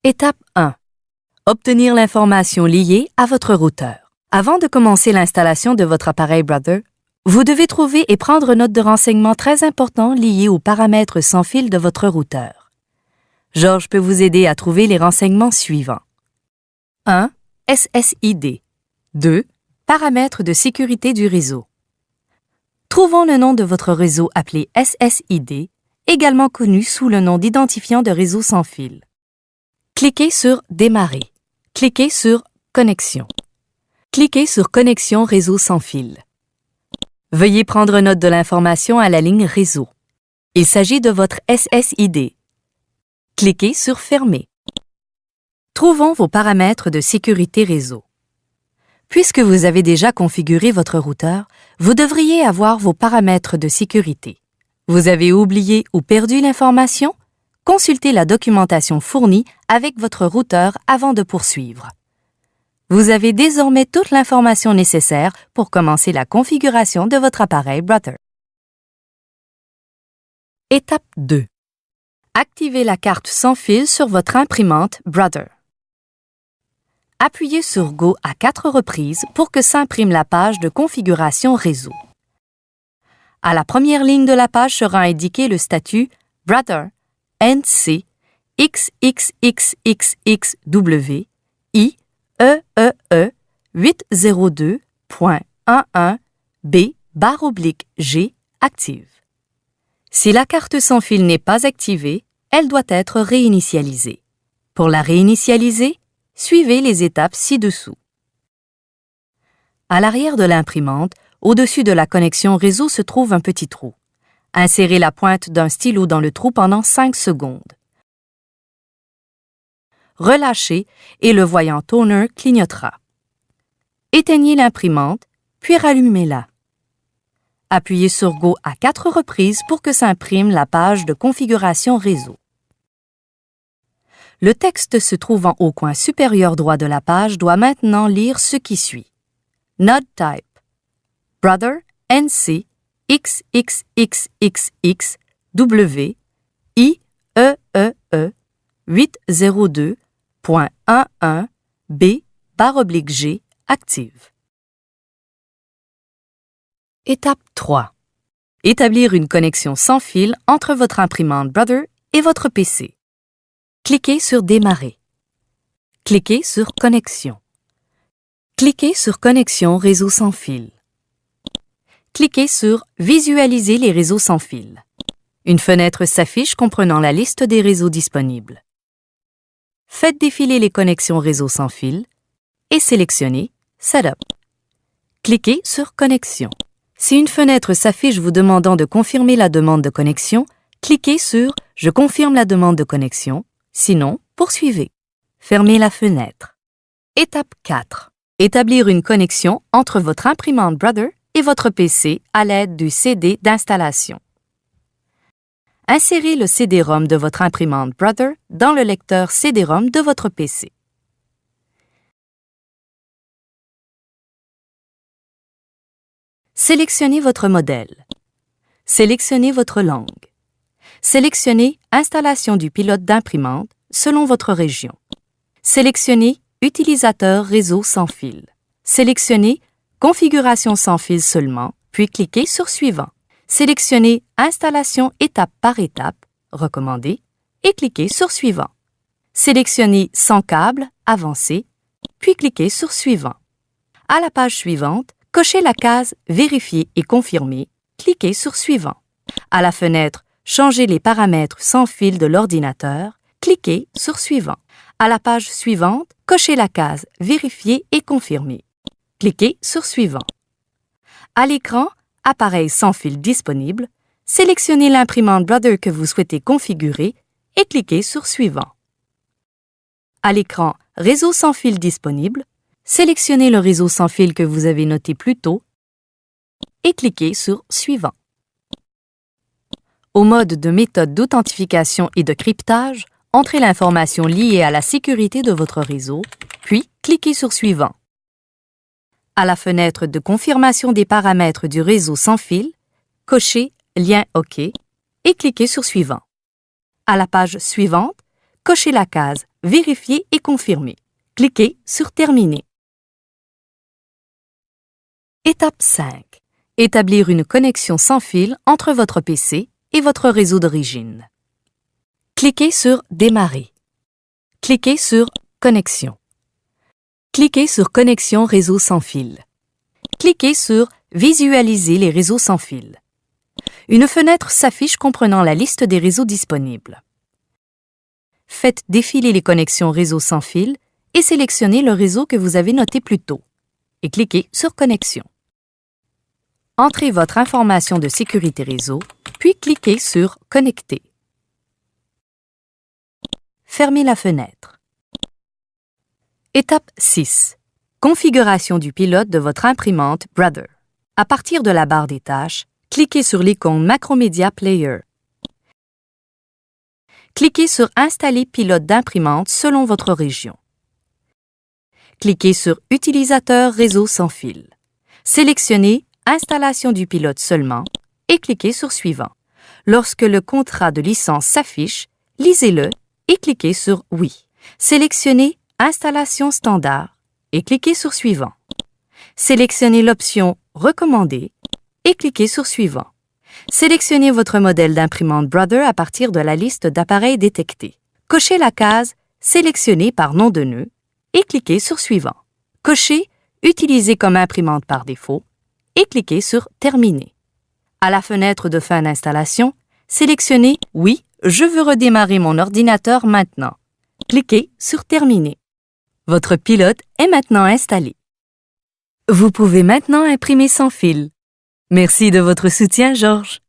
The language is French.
Étape 1. Obtenir l'information liée à votre routeur. Avant de commencer l'installation de votre appareil Brother, vous devez trouver et prendre note de renseignements très importants liés aux paramètres sans fil de votre routeur. Georges peut vous aider à trouver les renseignements suivants. 1. SSID. 2. Paramètres de sécurité du réseau. Trouvons le nom de votre réseau appelé SSID, également connu sous le nom d'identifiant de réseau sans fil. Cliquez sur « Démarrer ». Cliquez sur « Connexion ». Cliquez sur « Connexion réseau sans fil ». Veuillez prendre note de l'information à la ligne Réseau. Il s'agit de votre SSID. Cliquez sur « Fermer ». Trouvons vos paramètres de sécurité réseau. Puisque vous avez déjà configuré votre routeur, vous devriez avoir vos paramètres de sécurité. Vous avez oublié ou perdu l'information? Consultez la documentation fournie avec votre routeur avant de poursuivre. Vous avez désormais toute l'information nécessaire pour commencer la configuration de votre appareil Brother. Étape 2. Activez la carte sans fil sur votre imprimante Brother. Appuyez sur Go à 4 reprises pour que s'imprime la page de configuration réseau. À la première ligne de la page sera indiqué le statut Brother NC XXXXXW IEEE 802.11B/G active. Si la carte sans fil n'est pas activée, elle doit être réinitialisée. Pour la réinitialiser, suivez les étapes ci-dessous. À l'arrière de l'imprimante, au-dessus de la connexion réseau se trouve un petit trou. Insérez la pointe d'un stylo dans le trou pendant 5 secondes. Relâchez et le voyant toner clignotera. Éteignez l'imprimante, puis rallumez-la. Appuyez sur Go à 4 reprises pour que s'imprime la page de configuration réseau. Le texte se trouvant au coin supérieur droit de la page doit maintenant lire ce qui suit. Node type Brother NC XXXXXW IEEE 802.11B/G active. Étape 3. Établir une connexion sans fil entre votre imprimante Brother et votre PC. Cliquez sur Démarrer. Cliquez sur Connexion. Cliquez sur Connexion réseau sans fil. Cliquez sur Visualiser les réseaux sans fil. Une fenêtre s'affiche comprenant la liste des réseaux disponibles. Faites défiler les connexions réseau sans fil et sélectionnez Setup. Cliquez sur Connexion. Si une fenêtre s'affiche vous demandant de confirmer la demande de connexion, cliquez sur Je confirme la demande de connexion, sinon poursuivez. Fermez la fenêtre. Étape 4. Établir une connexion entre votre imprimante Brother et votre PC à l'aide du CD d'installation. Insérez le CD-ROM de votre imprimante Brother dans le lecteur CD-ROM de votre PC. Sélectionnez votre modèle. Sélectionnez votre langue. Sélectionnez Installation du pilote d'imprimante selon votre région. Sélectionnez Utilisateur réseau sans fil. Sélectionnez Configuration sans fil seulement, puis cliquez sur Suivant. Sélectionnez Installation étape par étape, recommandé, et cliquez sur Suivant. Sélectionnez Sans câble, avancé, puis cliquez sur Suivant. À la page suivante, cochez la case Vérifier et confirmer, cliquez sur Suivant. À la fenêtre Changer les paramètres sans fil de l'ordinateur, cliquez sur Suivant. À la page suivante, cochez la case Vérifier et confirmer. Cliquez sur Suivant. À l'écran Appareil sans fil disponible, sélectionnez l'imprimante Brother que vous souhaitez configurer et cliquez sur Suivant. À l'écran Réseau sans fil disponible, sélectionnez le réseau sans fil que vous avez noté plus tôt et cliquez sur Suivant. Au mode de méthode d'authentification et de cryptage, entrez l'information liée à la sécurité de votre réseau, puis cliquez sur Suivant. À la fenêtre de confirmation des paramètres du réseau sans fil, cochez Lien OK et cliquez sur Suivant. À la page suivante, cochez la case Vérifier et confirmer. Cliquez sur Terminer. Étape 5. Établir une connexion sans fil entre votre PC et votre réseau d'origine. Cliquez sur Démarrer. Cliquez sur Connexion. Cliquez sur Connexion réseau sans fil. Cliquez sur Visualiser les réseaux sans fil. Une fenêtre s'affiche comprenant la liste des réseaux disponibles. Faites défiler les connexions réseau sans fil et sélectionnez le réseau que vous avez noté plus tôt et cliquez sur Connexion. Entrez votre information de sécurité réseau, puis cliquez sur Connecter. Fermez la fenêtre. Étape 6. Configuration du pilote de votre imprimante Brother. À partir de la barre des tâches, cliquez sur l'icône Macromedia Player. Cliquez sur Installer pilote d'imprimante selon votre région. Cliquez sur Utilisateur réseau sans fil. Sélectionnez Installation du pilote seulement et cliquez sur Suivant. Lorsque le contrat de licence s'affiche, lisez-le et cliquez sur Oui. Sélectionnez Installation standard et cliquez sur Suivant. Sélectionnez l'option Recommander et cliquez sur Suivant. Sélectionnez votre modèle d'imprimante Brother à partir de la liste d'appareils détectés. Cochez la case Sélectionner par nom de nœud et cliquez sur Suivant. Cochez Utiliser comme imprimante par défaut et cliquez sur Terminer. À la fenêtre de fin d'installation, sélectionnez Oui, je veux redémarrer mon ordinateur maintenant. Cliquez sur Terminer. Votre pilote est maintenant installé. Vous pouvez maintenant imprimer sans fil. Merci de votre soutien, Georges.